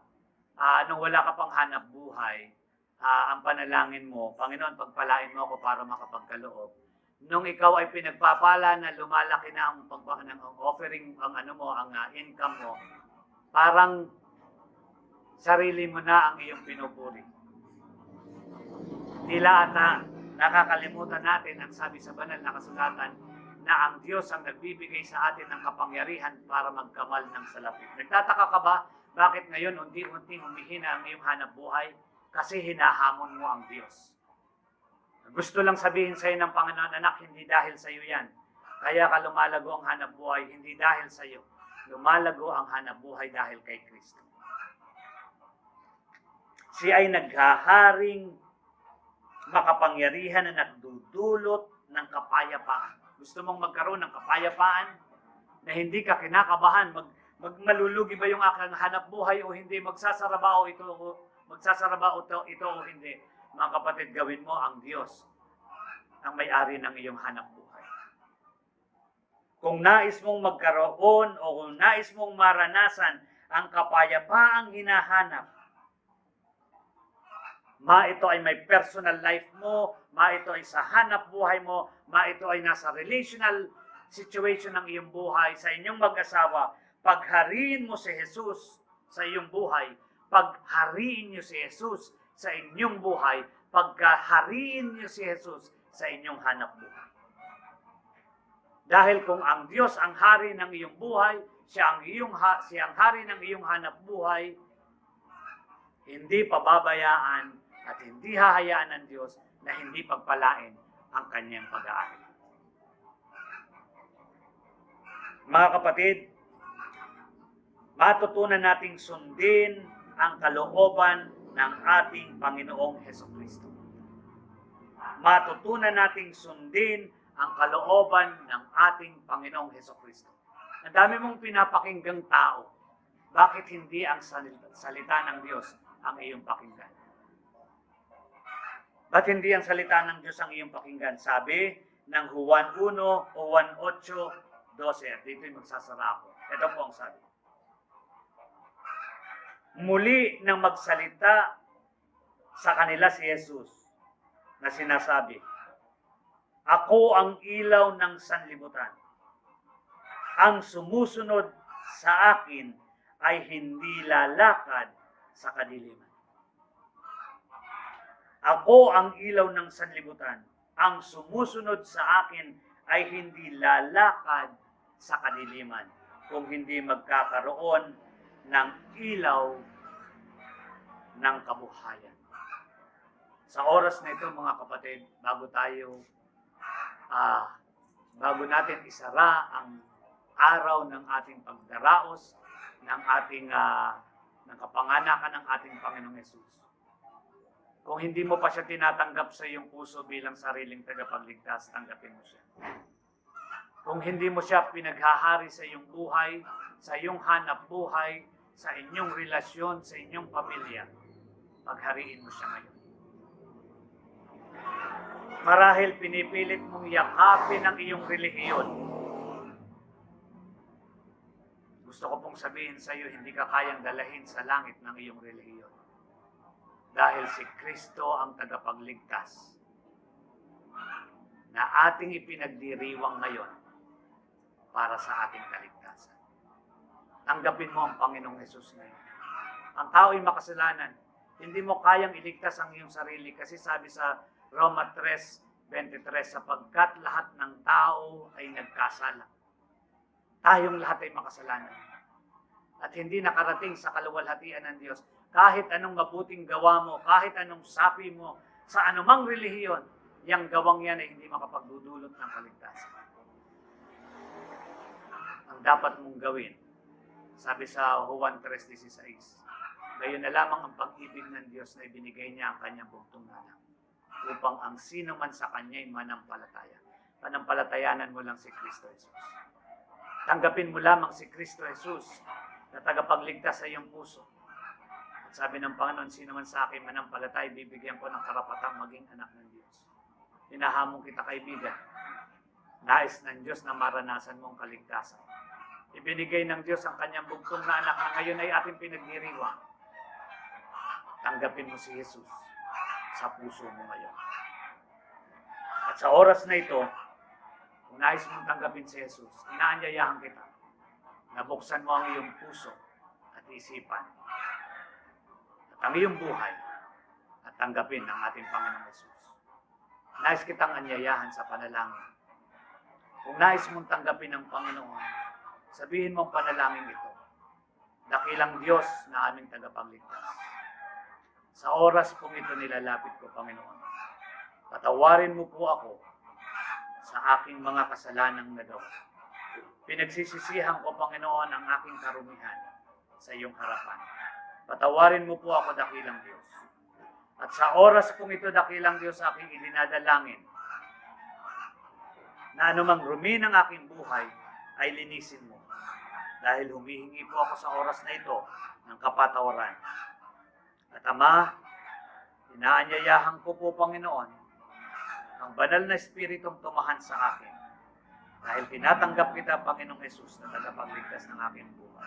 nung wala ka pang hanap buhay, ang panalangin mo, Panginoon, pagpalain mo ako para makapagkaloob. Nung ikaw ay pinagpapala na lumalaki na ang offering, ang income mo, parang sarili mo na ang iyong pinupuri. Tila ata nakakalimutan natin ang sabi sa banal na kasulatan na ang Diyos ang nagbibigay sa atin ng kapangyarihan para magkamal ng salapi. Nagtataka ka ba bakit ngayon unti-unti humihina ang iyong hanap buhay? Kasi hinahamon mo ang Diyos. Gusto lang sabihin sa iyo ng Panginoon, anak, hindi dahil sa iyo yan. Kaya ka lumalago ang hanap buhay, hindi dahil sa iyo. Lumalago ang hanap buhay dahil kay Kristo. Siya ay naghaharing makapangyarihan na nagdudulot ng kapayapaan. Gusto mong magkaroon ng kapayapaan na hindi ka kinakabahan, malulugi ba yung aking hanap buhay o hindi, magsasara ba ito o hindi. Mga kapatid, gawin mo ang Diyos ang may-ari ng iyong hanap buhay. Kung nais mong magkaroon o kung nais mong maranasan ang kapayapaang hinahanap, ito ay may personal life mo, ito ay sa hanap buhay mo, ito ay nasa relational situation ng iyong buhay, sa inyong mag-asawa, paghariin mo si Jesus sa iyong buhay, paghariin niyo si Jesus sa inyong buhay, pagkahariin niyo si Jesus sa inyong hanap buhay. Dahil kung ang Diyos ang hari ng iyong buhay, siya ang hari ng iyong hanap buhay, hindi pababayaan at hindi hahayaan ng Diyos na hindi pagpalain ang kanyang pag-aari. Mga kapatid, matutunan nating sundin ang kalooban ng ating Panginoong Hesukristo. Matutunan nating sundin ang kalooban ng ating Panginoong Hesukristo. Ang dami mong pinapakinggang tao, bakit hindi ang salita ng Diyos ang iyong pakinggan? Ba't hindi ang salita ng Diyos ang iyong pakinggan? Sabi ng Juan 1 o Juan 8:12. Dito yung magsasara ako. Ito po ang sabi. Muli nang magsalita sa kanila si Jesus na sinasabi, ako ang ilaw ng sanlibutan. Ang sumusunod sa akin ay hindi lalakad sa kadiliman. Ako ang ilaw ng sanlibutan. Ang sumusunod sa akin ay hindi lalakad sa kadiliman kung hindi magkakaroon ng ilaw ng kabuhayan. Sa oras na ito, mga kapatid, bago natin isara ang araw ng ating pagdaraos, ng kapanganakan ng ating Panginoong Hesus. Kung hindi mo pa siya tinatanggap sa iyong puso bilang sariling tagapagligtas, tanggapin mo siya. Kung hindi mo siya pinaghahari sa iyong buhay, sa iyong hanap buhay, sa inyong relasyon, sa inyong pamilya, paghariin mo siya ngayon. Marahil pinipilit mong yakapin ang iyong relihiyon. Gusto ko pong sabihin sa iyo, hindi ka kayang dalahin sa langit ng iyong relihiyon. Dahil si Kristo ang tagapagligtas na ating ipinagdiriwang ngayon para sa ating kaligtasan. Tanggapin mo ang Panginoong Hesus ngayon. Ang tao ay makasalanan. Hindi mo kayang iligtas ang iyong sarili kasi sabi sa Roma 3:23, sapagkat lahat ng tao ay nagkasala. Tayong lahat ay makasalanan. At hindi nakarating sa kaluwalhatian ng Diyos. Kahit anong mabuting gawa mo, kahit anong sapi mo, sa anumang relihiyon, yung gawang yan ay hindi makapagdudulot ng kaligtasan. Ang dapat mong gawin, sabi sa Juan 3:16, gayon na lamang ang pag-ibig ng Diyos na ibinigay niya ang kanyang bugtong anak, upang ang sino man sa kanya ay manampalataya. Panampalatayanan mo lang si Kristo Jesus. Tanggapin mo lamang si Kristo Jesus na tagapagligtas sa iyong puso. At sabi ng Panginoon, sino man sa akin manampalataya, bibigyan ko ng karapatang maging anak ng Diyos. Hinahamon kita, kaibigan. Nais ng Diyos na maranasan mong kaligtasan. Ibinigay ng Diyos ang kanyang bugtong na anak na ngayon ay ating pinagdiriwang. Tanggapin mo si Jesus sa puso mo ngayon. At sa oras na ito, kung nais mong tanggapin si Jesus, inaanyayahan kita na buksan mo ang iyong puso at isipan at ang iyong buhay at tanggapin ang ating Panginoong Jesus. Nais kitang anyayahan sa panalangin. Kung nais mong tanggapin ang Panginoon, sabihin mo ang panalangin ito. Dakilang Diyos na aming tagapagligtas. Sa oras pong ito nilalapit ko, Panginoon, patawarin mo po ako sa aking mga kasalanang nagawa. Pinagsisisihan ko, Panginoon, ang aking karumihan sa iyong harapan. Patawarin mo po ako, dakilang Diyos. At sa oras pong ito, dakilang Diyos, aking idinadalangin na anumang rumi ng aking buhay ay linisin mo. Dahil humihingi po ako sa oras na ito ng kapatawaran. At Ama, inaanyayahan ko po, Panginoon, ang banal na Espiritong tumahan sa akin. Dahil tinatanggap kita, Panginoong Hesus, na tagapagligtas ng aking buhay.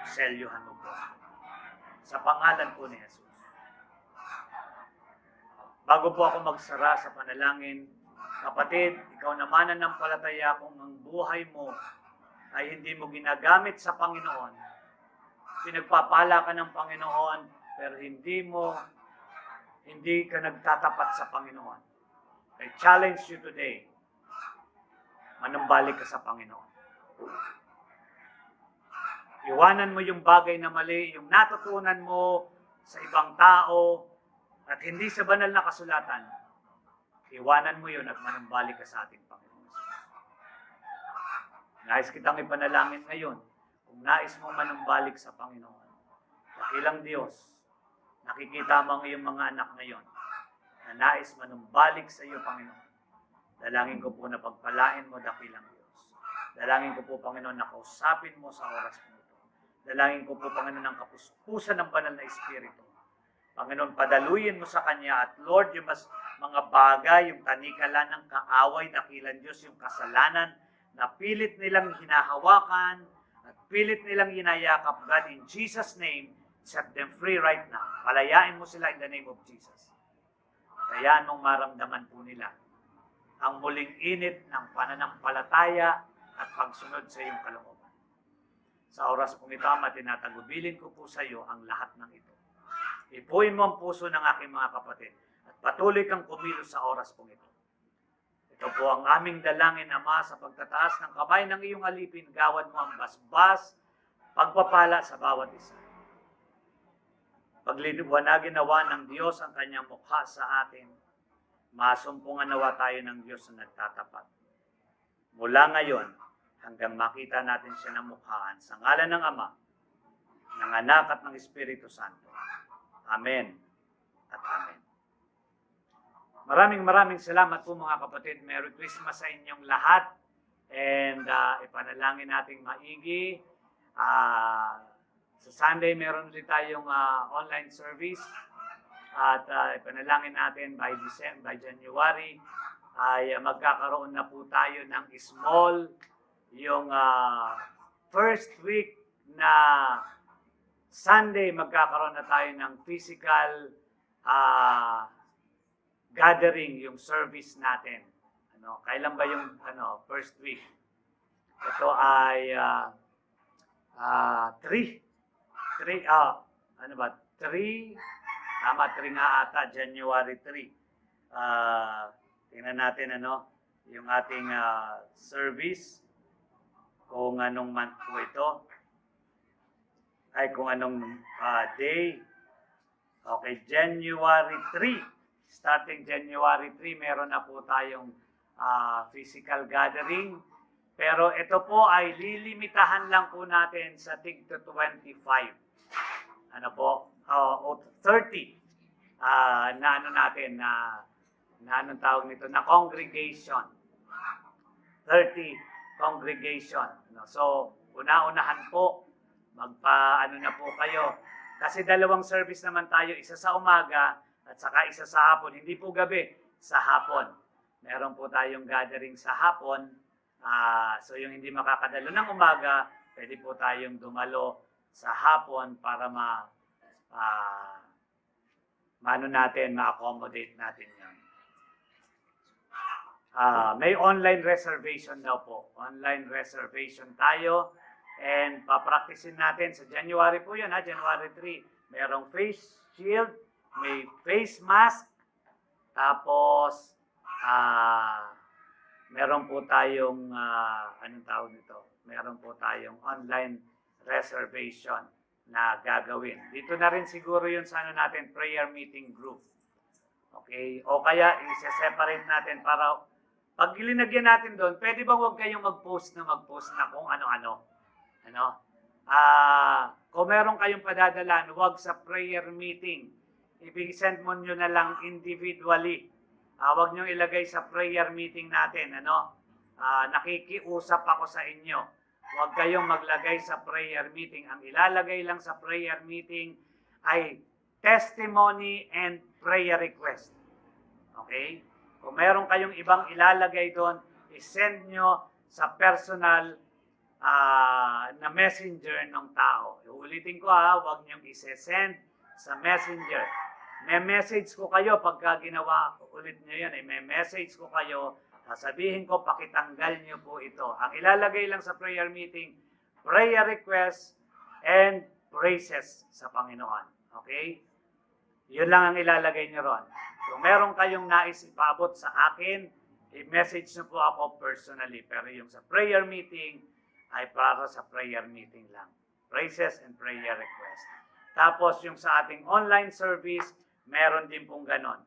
Selyuhan mo po. Sa pangalan po ni Hesus. Bago po ako magsara sa panalangin, kapatid, ikaw naman ang nampalataya kung ang buhay mo ay hindi mo ginagamit sa Panginoon. Pinagpapala ka ng Panginoon, pero hindi ka nagtatapat sa Panginoon. I challenge you today, manumbalik ka sa Panginoon. Iwanan mo yung bagay na mali, yung natutunan mo sa ibang tao, at hindi sa banal na kasulatan. Iwanan mo yun at manumbalik ka sa ating Panginoon. Nais kitang ipanalangin ngayon, kung nais mo manumbalik sa Panginoon. Dakilang Diyos, nakikita mo ang iyong mga anak ngayon, na nais manumbalik sa iyo, Panginoon. Dalangin ko po na pagpalain mo, dakilang Diyos. Dalangin ko po, Panginoon, na kausapin mo sa oras mo ito. Dalangin ko po, Panginoon, ng kapuspusan ng banal na Espiritu. Panginoon, padaluyin mo sa Kanya at Lord, yung mga bagay, yung tanikalan ng kaaway, dakilang Diyos, yung kasalanan na pilit nilang hinahawakan at pilit nilang hinayakap. God, in Jesus' name, set them free right now. Palayain mo sila in the name of Jesus. Kaya mong maramdaman po nila ang muling init ng pananampalataya at pagsunod sa iyong kalooban. Sa oras pong ito, Ama, tinatagubilin ko po sa iyo ang lahat ng ito. Ipuin mo ang puso ng aking mga kapatid at patuloy kang kumilos sa oras pong ito. Ito po ang aming dalangin, Ama, sa pagtataas ng kamay ng iyong alipin, gawad mo ang basbas, pagpapala sa bawat isa. Pagliliwanagin nawa ng Diyos ang kanyang mukha sa atin, masumpungan nawa tayo ng Diyos na nagtatapat. Mula ngayon, hanggang makita natin siya ng mukhaan, sa ngalan ng Ama, ng Anak at ng Espiritu Santo. Amen at Amen. Maraming salamat po mga kapatid. Merry Christmas sa inyong lahat. And ipanalangin nating maigi. Sa Sunday, meron ulit tayong online service. At ipanalangin natin by January, ay magkakaroon na po tayo ng small, yung first week na Sunday, magkakaroon na tayo ng physical gathering, yung service natin. Kailan ba yung first week? Ito ay 3 tama, 3 nga ata, January 3. Tingnan natin yung ating service, kung anong month po ito, ay kung anong day. Okay, January 3. Starting January 3, meron na po tayong physical gathering. Pero ito po ay lilimitahan lang po natin sa tig to 25. 30 na natin na anong tawag nito, na congregation. 30 congregation. So, una-unahan po, na po kayo. Kasi dalawang service naman tayo, isa sa umaga at saka isa sa hapon. Hindi po gabi, sa hapon. Meron po tayong gathering sa hapon. So yung hindi makakadalo ng umaga, pwede po tayong dumalo sa hapon para ma-accommodate natin yan. May online reservation daw po. Online reservation tayo. And papraktisin natin sa January po yun, January 3. Merong face shield, may face mask, tapos meron po tayong anong tawag nito? Meron po tayong online reservation na gagawin. Dito na rin siguro yun sa natin, prayer meeting group. Okay? O kaya i-separate natin para pag ilinagyan natin doon, pwede bang huwag kayong mag-post na kung ano-ano? Kung meron kayong padadalan, huwag sa prayer meeting. I-send mo nyo na lang individually. Huwag nyo ilagay sa prayer meeting natin. Nakikiusap ako sa inyo. Huwag kayong maglagay sa prayer meeting. Ang ilalagay lang sa prayer meeting ay testimony and prayer request. Okay? Kung meron kayong ibang ilalagay doon, i-send nyo sa personal na messenger ng tao. Uulitin ko huwag niyong i-send sa messenger. May message ko kayo pagka ginawa ulit niyo yan. May message ko kayo, sasabihin ko, pakitanggal niyo po ito. Ang ilalagay lang sa prayer meeting, prayer request and praises sa Panginoon. Okay? Yun lang ang ilalagay niyo ron. Kung meron kayong nais ipaabot sa akin, i-message niyo po ako personally. Pero yung sa prayer meeting, ay para sa prayer meeting lang. Praises and prayer request. Tapos yung sa ating online service, meron din pong ganon.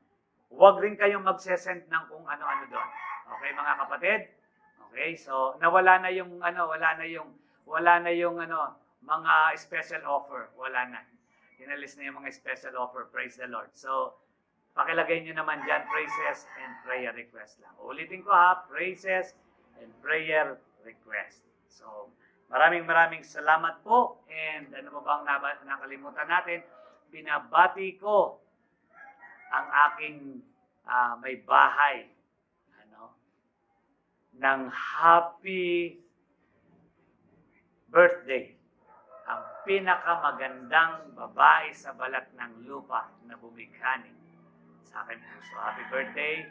Huwag rin kayong magsesend ng kung ano-ano doon. Okay mga kapatid? Okay, so nawala na yung mga special offer. Wala na. Inalis na yung mga special offer. Praise the Lord. So, pakilagay nyo naman dyan, praises and prayer request lang. Ulitin ko praises and prayer request. So, maraming salamat po. And ano ba bang nakalimutan natin? Binabati ko ang aking may bahay ng happy birthday. Ang pinakamagandang babae sa balat ng lupa na bumighani sa akin puso. Happy birthday,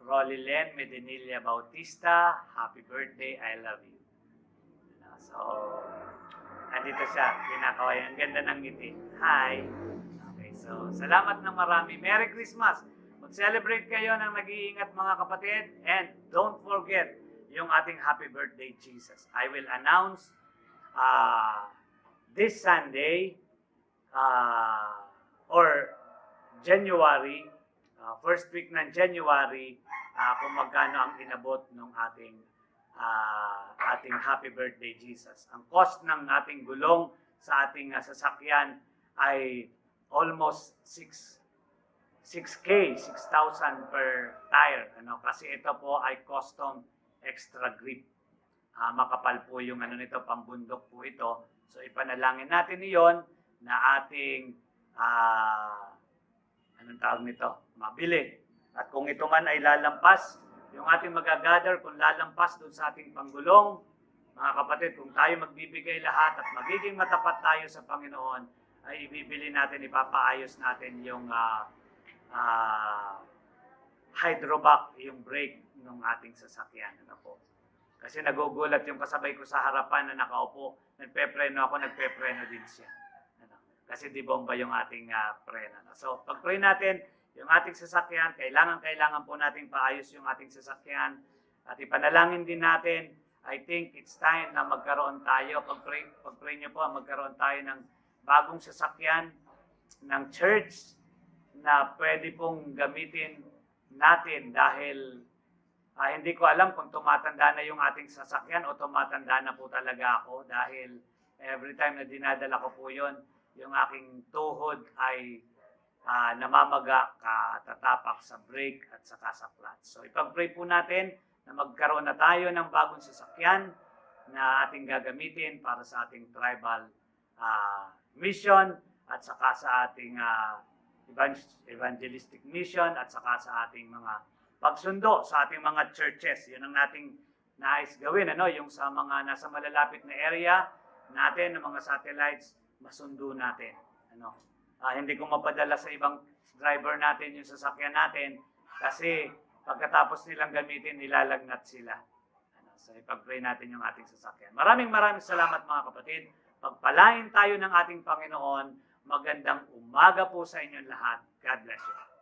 Rollylen Medinilla Bautista. Happy birthday, I love you. So, andito siya, kinakaway. Ang ganda ng ngiti. Hi! Okay, So, salamat na marami. Merry Christmas! Mag-celebrate kayo ng nag-iingat mga kapatid. And don't forget yung ating Happy Birthday, Jesus. I will announce this Sunday or January, first week ng January, kung magkano ang inabot ng ating Happy Birthday, Jesus. Ang cost ng ating gulong sa ating sasakyan ay almost 6,000 per tire. Kasi ito po ay custom extra grip. Makapal po yung nito, pambundok po ito. So ipanalangin natin iyon na ating anong tawag nito? Mabili. At kung ito man ay lalampas, yung ating magagather, kung lalampas doon sa ating panggulong, mga kapatid, kung tayo magbibigay lahat at magiging matapat tayo sa Panginoon, ay ibibili natin, ipapaayos natin yung hydrovac, yung brake ng ating sasakyan. Kasi nagugulat yung kasabay ko sa harapan na nakaupo, nagpepreno ako, nagpepreno din siya. Kasi di bomba yung ating preno. So, pag-pray natin, yung ating sasakyan, kailangan po nating paayos yung ating sasakyan. At ipanalangin din natin, I think it's time na magkaroon tayo, pag-pray nyo po, magkaroon tayo ng bagong sasakyan ng church na pwede pong gamitin natin dahil hindi ko alam kung tumatanda na yung ating sasakyan o tumatanda na po talaga ako dahil every time na dinadala ko po yun, yung aking tuhod ay namamaga, tatapak sa brake at saka sa clutch. So ipag-pray po natin na magkaroon na tayo ng bagong sasakyan na ating gagamitin para sa ating tribal mission at saka sa ating evangelistic mission at saka sa ating mga pagsundo sa ating mga churches. Yun ang nating nais gawin, yung sa mga nasa malalapit na area natin, ng mga satellites, masundo natin. Hindi ko mapadala sa ibang driver natin yung sasakyan natin kasi pagkatapos nilang gamitin, nilalagnat sila. So ipag-pray natin yung ating sasakyan. Maraming salamat mga kapatid. Pagpalain tayo ng ating Panginoon. Magandang umaga po sa inyong lahat. God bless you.